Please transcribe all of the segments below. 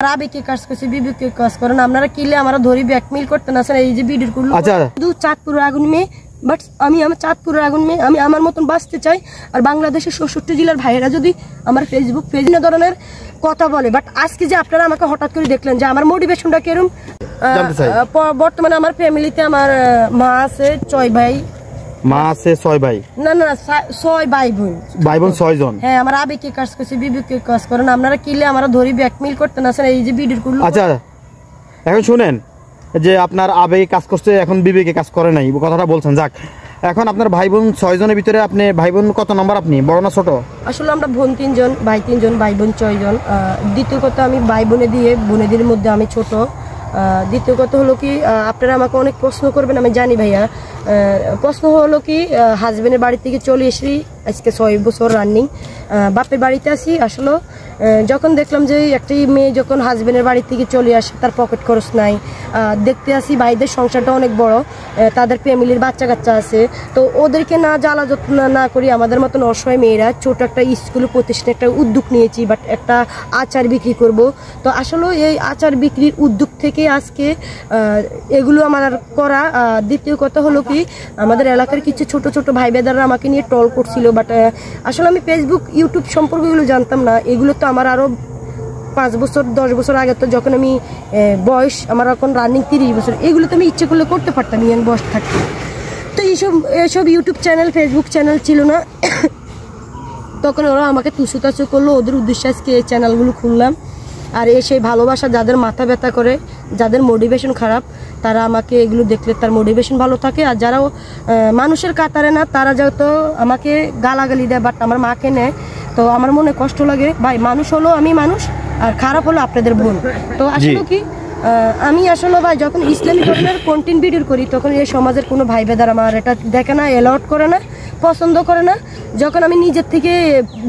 আবেগে কাজ করছে, বিবেকে কাজ করেন আপনারা কিলে আমরা ধরি ব্যাকমেইল করতে না এই যে ভিডিও গুলো। শুধু চাঁদপুরের আগুন মেয়ে, বাট আমি আমার চাঁদপুরের আগুন মেয়ে, আমি আমার মতন বাঁচতে চাই। আর বাংলাদেশের ৬৬ জেলার ভাইয়েরা যদি আমার ফেসবুক বিভিন্ন ধরনের কথা বলে, বাট আজকে যে আপনারা আমাকে হঠাৎ করে দেখলেন যে আমার মোটিভেশনটা কেরম। বর্তমানে আমার ফ্যামিলিতে আমার মা আছে ৬ ভাই, মা আছে ৬ ভাই, না না ৬ ভাই বোন, ৬ জন। হ্যাঁ আমার আবেগে কাজ করছে, বিবেকে কাজ করেন আপনারা কিলে আমরা ধরি ব্যাকমেইল করতে না এই যে ভিডিও গুলো। আচ্ছা এখন শুনেন যে আপনার আবেগে কাজ করছে, এখন বিবেকে কাজ করে নাই, কথাটা বলছেন। যাক, এখন আপনার ভাই বোন ৬ জনের ভিতরে আপনি ভাই বোন কত নম্বর? আপনি বড় না ছোট? আসলে আমরা বোন ৩ জন, ভাই ৩ জন, ভাই বোন ৬ জন। দ্বিতীয় কথা আমি ভাই বোনেদের মধ্যে আমি ছোট। দ্বিতীয় কথা হলো কি, আপনারা আমাকে অনেক প্রশ্ন করবেন আমি জানি ভাইয়া। প্রশ্ন হলো কি, হাজবেন্ডের বাড়ি থেকে চলে এসেছি আজকে ৬ বছর রানিং, বাপের বাড়িতে আসি। আসলে যখন দেখলাম যে একটা মেয়ে যখন হাজবেন্ডের বাড়ি থেকে চলে আসে, তার পকেট খরচ নাই, দেখতে আসি ভাইদের সংসারটা অনেক বড়, তাদের ফ্যামিলির বাচ্চা কাচ্চা আছে, তো ওদেরকে না জ্বালা যত্ন না করি আমাদের মতন অসহায় মেয়েরা ছোট একটা স্কুল প্রতিষ্ঠানে একটা উদ্যোগ নিয়েছি, বাট একটা আচার বিক্রি করব। তো আসলে এই আচার বিক্রির উদ্যোগ থেকে আজকে এগুলো আমার করা। দ্বিতীয় কথা হলো কি, আমাদের এলাকার কিছু ছোট ছোট ভাই বেদাররা আমাকে নিয়ে ট্রল করছিল, বাট আসলে আমি ফেসবুক ইউটিউব সম্পর্কে এগুলো জানতাম না। এগুলো তো আমার আরও 5 বছর 10 বছর আগে, তো যখন আমি বয়স আমার এখন রানিং 30 বছর, এগুলো তো আমি ইচ্ছে করলে করতে পারতাম ইয়াং বয়স থাকতে। তো এইসব ইউটিউব চ্যানেল ফেসবুক চ্যানেল ছিল না, তখন ওরা আমাকে তুসু করলো, ওদের উদ্দেশ্যে আজকে এই চ্যানেলগুলো খুললাম। আর সেই ভালোবাসা যাদের মাথা ব্যথা করে, যাদের মোটিভেশন খারাপ, তারা আমাকে এগুলো দেখলে তার মোটিভেশন ভালো থাকে। আর যারা মানুষের কাতারে না, তারা যত আমাকে গালাগালি দেয় বাট আমার মাকে নেয়, তো আমার মনে কষ্ট লাগে। ভাই মানুষ হলো আমি মানুষ, আর খারাপ হলো আপনাদের বোন। তো আসলে কি, আমি আসলে ভাই যখন ইসলামিক ধর্মের কন্টেন্ট ভিডিও করি, তখন এই সমাজের কোনো ভাই বেদার আমার এটা দেখে না, অ্যালাউড করে না, পছন্দ করে না। যখন আমি নিজের থেকে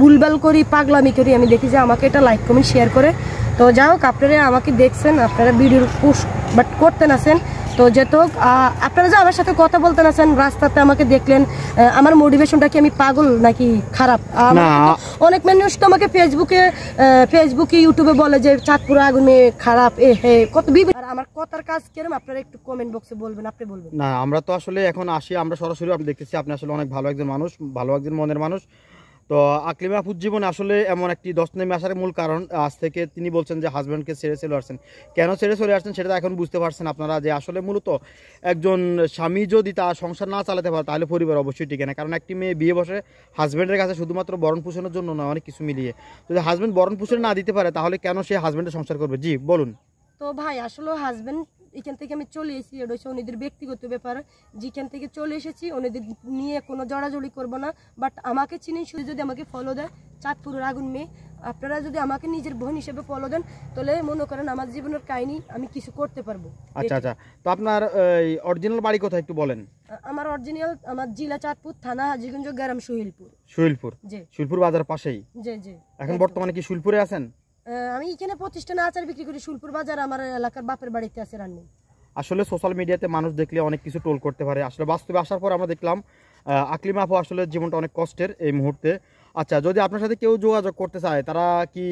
ভুলভাল করি, পাগলামি করি, আমি দেখি যে আমাকে এটা লাইক কমেন্ট শেয়ার করে। তো যাই হোক, আপনারা আমাকে দেখছেন, আপনারা ভিডিওর পোস্ট বাট করতেন আছেন, তো যেত আপনারা যে আমার সাথে কথা বলতেন আছেন, রাস্তাতে আমাকে দেখলেন, আমার মোটিভেশনটা কি আমি পাগল নাকি খারাপ? অনেক মানুষ তো আমাকে ফেসবুকে ইউটিউবে বলে যে চাঁদপুর আগুনে খারাপ, কত আর আমার কথার কাজ কেরম আপনারা একটু কমেন্ট বক্সে বলবেন, আপনি বলবেন। না, আমরা তো আসলে এখন আসি, আমরা সরাসরি আপনি দেখতেছি আপনি আসলে অনেক ভালো একজন মানুষ, ভালো একজন মনের মানুষ। তো আকলিমা আপুর জীবনে আসলে এমন একটি দশ নেমে আসার মূল কারণ, আজ থেকে তিনি বলছেন যে হাজব্যান্ডকে ছেড়ে চলে আসছেন। কেন ছেড়ে চলে আসছেন সেটা এখন বুঝতে পারছেন আপনারা, যে আসলে মূলত একজন স্বামী যদি তার সংসার না চালাতে পারে তাহলে পরিবার অবশ্যই টিকে না। কারণ একটি মেয়ে বিয়ে বসে হাজব্যান্ডের কাছে শুধুমাত্র বরণ পোষণের জন্য নয়, অনেক কিছু মিলিয়ে। যদি হাজব্যান্ড বরণ পোষণ না দিতে পারে তাহলে কেন সে হাজব্যান্ডের সংসার করবে? জি বলুন। তো ভাই আসলে হাজব্যান্ড এখান থেকে আমি চলে এসেছি, এটা হচ্ছে ওনাদের ব্যক্তিগত ব্যাপার। যেখান থেকে চলে এসেছি ওনাদের নিয়ে কোনো জড়াজড়ি করবো না, বাট আমাকে চিনি শুধু যদি আমাকে ফলো দেয় চাঁদপুরের আগুন মেয়ে, আপনারা যদি আমাকে নিজের বোন হিসেবে ফলো দেন, তাহলে মনে করেন আমার জীবনের কাহিনী আমি কিছু করতে পারবো। আচ্ছা আচ্ছা, তো আপনার অরিজিনাল বাড়ি কোথায় একটু বলেন? আমার অরিজিনাল আমার জেলা চাঁদপুর, থানা হাজীগঞ্জ, গ্রাম সুহিলপুর। সুহিলপুর? জি, সুহিলপুর বাজার পাশেই। জি জি। এখন বর্তমানে কি সুহিলপুরে আছেন? আমি এখানে প্রতিষ্ঠানে আচার বিক্রি করি, সুহিলপুর বাজার আমার এলাকার বাপের বাড়িতে আছে রান্নি। আসলে সোশ্যাল মিডিয়াতে মানুষ দেখলে অনেক কিছু ট্রোল করতে পারে, আসলে বাস্তবে আসার পর আমরা দেখলাম আকলিমা আপু আসলে জীবনটা অনেক কষ্টের এই মুহূর্তে। আচ্ছা, যদি আপনার সাথে কেউ যোগাযোগ করতে চায়, তারা কি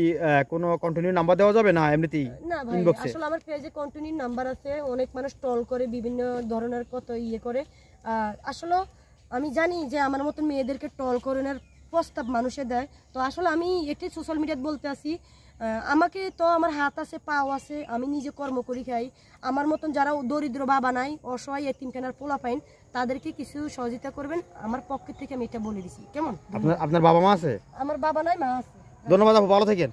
কোনো কন্টিনিউ নাম্বার দেওয়া যাবে না এমনিতেই? না ভাই, আসলে আমার পেজে কন্টিনিউ নাম্বার আছে, অনেক মানুষ ট্রল করে, বিভিন্ন ধরনের কত করে। আসলে আমি জানি যে আমার মতন মেয়েদেরকে ট্রল করার প্রস্তাব মানুষে দেয়, তো আসলে আমি এটাই সোশ্যাল মিডিয়াতে বলতে আসি, আমাকে তো আমার হাত আছে পাও আছে, আমি নিজে কর্ম করি খাই। আমার মতন যারা দরিদ্র বাবা নাই, অসহায় এতিমখানার পোলা পাইন, তাদেরকে কিছু সহযোগিতা করবেন, আমার পক্ষ থেকে আমি এটা বলে দিছি। কেমন? আপনার বাবা মা আছে? আমার বাবা নাই, মা আছে। ধন্যবাদ আপু, ভালো থাকেন।